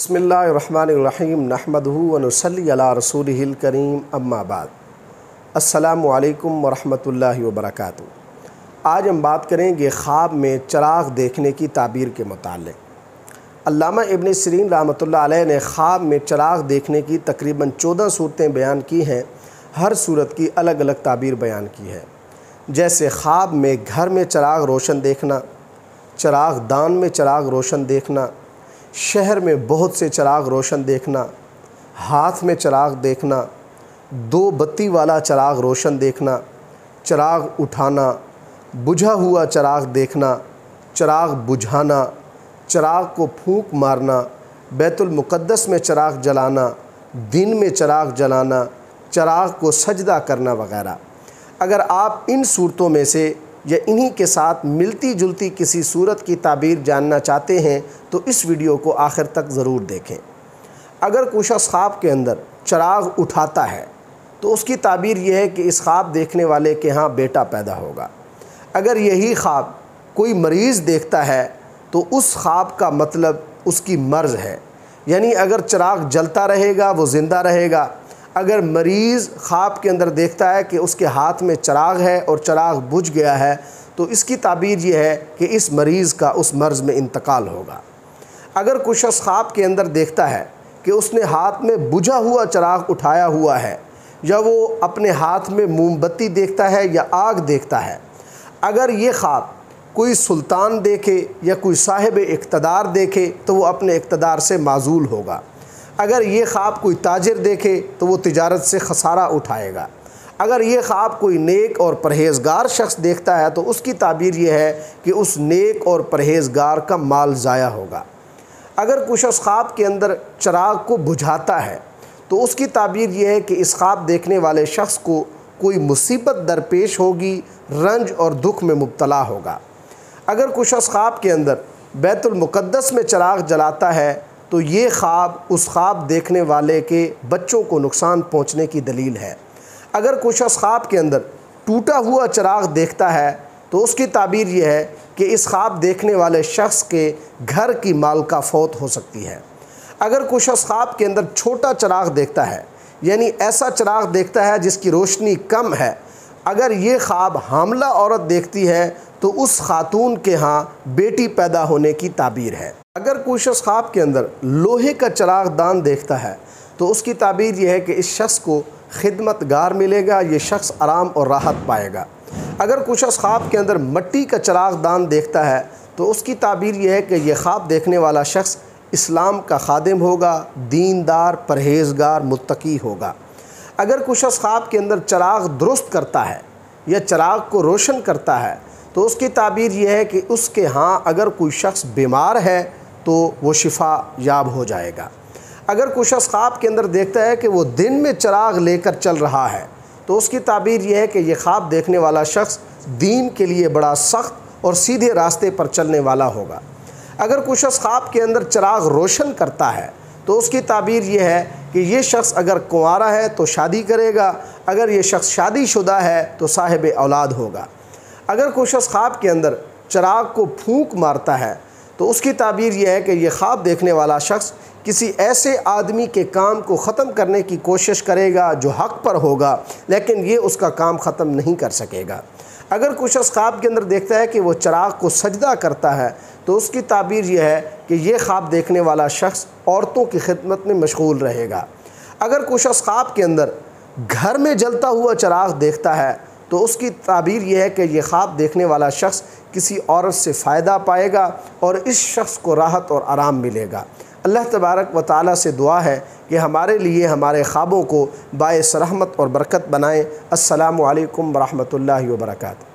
بسم اللہ الرحمن الرحیم نحمدہ ونصلی علی رسولہ الکریم اما بعد السلام علیکم ورحمۃ اللہ وبرکاتہ۔ آج ہم بات کریں گے خواب میں چراغ دیکھنے کی تعبیر کے متعلق۔ علامہ ابن سیرین رحمۃ اللہ علیہ نے خواب میں چراغ دیکھنے کی تقریباً 14 صورتیں بیان کی ہیں۔ ہر صورت کی الگ الگ تعبیر بیان کی ہے، جیسے خواب میں گھر میں چراغ روشن دیکھنا، چراغ دان میں چراغ روشن دیکھنا، شہر میں بہت سے چراغ روشن دیکھنا، ہاتھ میں چراغ دیکھنا، 2 بتی والا چراغ روشن دیکھنا، چراغ اٹھانا، بجھا ہوا چراغ دیکھنا، چراغ بجھانا، چراغ کو پھونک مارنا، بیت المقدس میں چراغ جلانا، دن میں چراغ جلانا، چراغ کو سجدہ کرنا وغیرہ۔ اگر آپ ان صورتوں میں سے یا انہی کے ساتھ ملتی جلتی کسی صورت کی تعبیر جاننا چاہتے ہیں تو اس ویڈیو کو آخر تک ضرور دیکھیں۔ اگر کوئی شخص خواب کے اندر چراغ اٹھاتا ہے تو اس کی تعبیر یہ ہے کہ اس خواب دیکھنے والے کے ہاں بیٹا پیدا ہوگا۔ اگر یہی خواب کوئی مریض دیکھتا ہے تو اس خواب کا مطلب اس کی مرض ہے، یعنی اگر چراغ جلتا رہے گا وہ زندہ رہے گا۔ اگر مریض خواب کے اندر دیکھتا ہے کہ اس کے ہاتھ میں چراغ ہے اور چراغ بجھ گیا ہے تو اس کی تعبیر یہ ہے کہ اس مریض کا اس مرض میں انتقال ہوگا۔ اگر کوئی شخص خواب کے اندر دیکھتا ہے کہ اس نے ہاتھ میں بجھا ہوا چراغ اٹھایا ہوا ہے، یا وہ اپنے ہاتھ میں موم بتی دیکھتا ہے یا آگ دیکھتا ہے، اگر یہ خواب کوئی سلطان دیکھے یا کوئی صاحب اقتدار دیکھے تو وہ اپنے اقتدار سے معزول ہوگا۔ اگر یہ خواب کوئی تاجر دیکھے تو وہ تجارت سے خسارہ اٹھائے گا۔ اگر یہ خواب کوئی نیک اور پرہیزگار شخص دیکھتا ہے تو اس کی تعبیر یہ ہے کہ اس نیک اور پرہیزگار کا مال ضائع ہوگا۔ اگر کوئی شخص خواب کے اندر چراغ کو بجھاتا ہے تو اس کی تعبیر یہ ہے کہ اس خواب دیکھنے والے شخص کو کوئی مصیبت درپیش ہوگی، رنج اور دکھ میں مبتلا ہوگا۔ اگر کوئی شخص خواب کے اندر بیت المقدس میں چراغ جلاتا ہے تو یہ خواب اس خواب دیکھنے والے کے بچوں کو نقصان پہنچنے کی دلیل ہے۔ اگر کوئی شخص خواب کے اندر ٹوٹا ہوا چراغ دیکھتا ہے تو اس کی تعبیر یہ ہے کہ اس خواب دیکھنے والے شخص کے گھر کی مالکہ فوت ہو سکتی ہے۔ اگر کوئی شخص خواب کے اندر چھوٹا چراغ دیکھتا ہے، یعنی ایسا چراغ دیکھتا ہے جس کی روشنی کم ہے، اگر یہ خواب حاملہ عورت دیکھتی ہے تو اس خاتون کے ہاں بیٹی پیدا ہونے کی تعبیر ہے۔ اگر کوئی شخص خواب کے اندر لوہے کا چراغ دان دیکھتا ہے تو اس کی تعبیر یہ ہے کہ اس شخص کو خدمت گار ملے گا، یہ شخص آرام اور راحت پائے گا۔ اگر کوئی شخص خواب کے اندر مٹی کا چراغ دان دیکھتا ہے تو اس کی تعبیر یہ ہے کہ یہ خواب دیکھنے والا شخص اسلام کا خادم ہوگا، دیندار، پرہیزگار، متقی ہوگا۔ اگر کوئی شخص خواب کے اندر چراغ درست کرتا ہے یا چراغ کو روشن کرتا ہے تو اس کی تعبیر یہ ہے کہ اس کے ہاں اگر کوئی شخص بیمار ہے تو وہ شفا یاب ہو جائے گا۔ اگر کوئی شخص خواب کے اندر دیکھتا ہے کہ وہ دن میں چراغ لے کر چل رہا ہے تو اس کی تعبیر یہ ہے کہ یہ خواب دیکھنے والا شخص دین کے لیے بڑا سخت اور سیدھے راستے پر چلنے والا ہوگا۔ اگر کوئی شخص خواب کے اندر چراغ روشن کرتا ہے تو اس کی تعبیر یہ ہے کہ یہ شخص اگر کنوارا ہے تو شادی کرے گا، اگر یہ شخص شادی شدہ ہے تو صاحب اولاد ہوگا۔ اگر کوئی شخص خواب کے اندر چراغ کو پھونک مارتا ہے تو اس کی تعبیر یہ ہے کہ یہ خواب دیکھنے والا شخص کسی ایسے آدمی کے کام کو ختم کرنے کی کوشش کرے گا جو حق پر ہوگا، لیکن یہ اس کا کام ختم نہیں کر سکے گا۔ اگر کوئی شخص خواب کے اندر دیکھتا ہے کہ وہ چراغ کو سجدہ کرتا ہے تو اس کی تعبیر یہ ہے کہ یہ خواب دیکھنے والا شخص عورتوں کی خدمت میں مشغول رہے گا۔ اگر کوئی شخص خواب کے اندر گھر میں جلتا ہوا چراغ دیکھتا ہے تو اس کی تعبیر یہ ہے کہ یہ خواب دیکھنے والا شخص کسی عورت سے فائدہ پائے گا اور اس شخص کو راحت اور آرام ملے گا۔ اللہ تبارک و تعالیٰ سے دعا ہے کہ ہمارے لیے ہمارے خوابوں کو باعث رحمت اور برکت بنائیں۔ السلام علیکم ورحمۃ اللہ وبرکاتہ۔